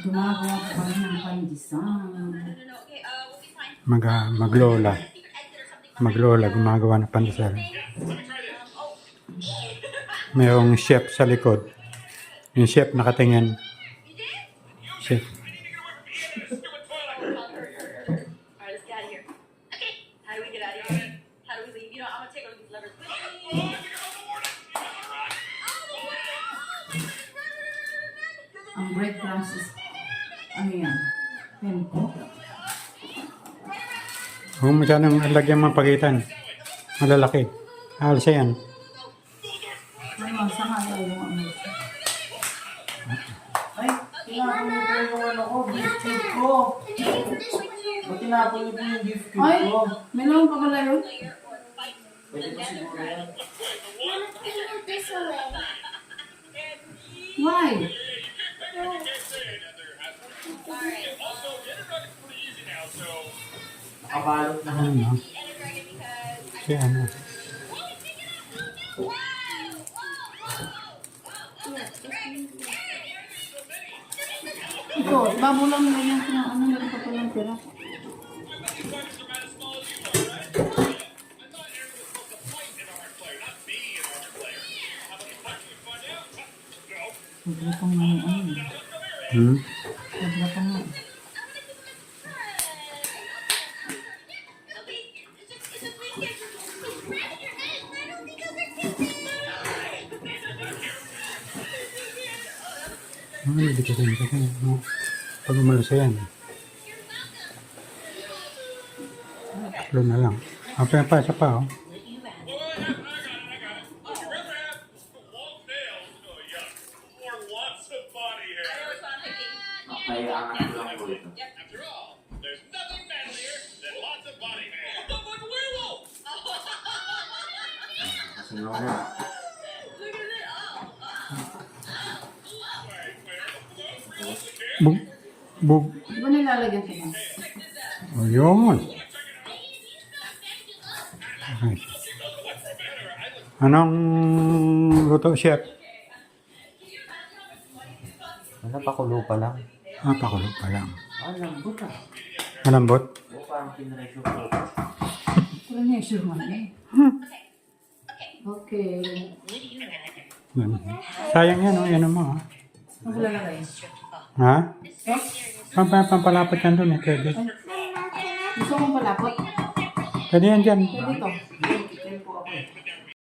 Gumagawa ko kami ng pandesal. Maglola. Maglola, gumagawa ng pandesal. Mayroong chef sa likod. Yung chef nakatingin. Chef. Ang breadcrumbs is, ano yan? Pemko? Huwag masyadong lagyan mga pagitan. Malalaki. Alas yan. Ano, saka yung ano. Ay, tinapon niyo po yung ano ko, beef cube ko. Ba't tinapon niyo po yung beef cube Ay, ko? may naman pa pala yun? Pwede po siguro yan. Why? Nakabalot na. Ano? Kasi ano. Ito, babo lang nila yan. Ano, meron pa palang pera. Sobra pang ano. Hmm? Sobra pang ano. Hindi ko rin kasi pag umalusa yan. Tatlo na lang. Apa pa, isa pa oh. Kaya angat ko lang po ito. Kasi na. Bug. Bug. Di ba nilalagyan ko na? Ayun. Okay. Anong luto, chef? Wala, pakulo pa lang. Pakulo pa lang. Lambot ah. Malambot? Oo, parang pinresyo ko. Wala niya yung sure man eh. Okay. Ganun. Sayang yan, oh. Yan mo, ha? Ano lalagay? Ha? Eh? Pampalapot yan doon, eh. Pwede. Gusto kong palapot? Pwede yan dyan. Pwede ito.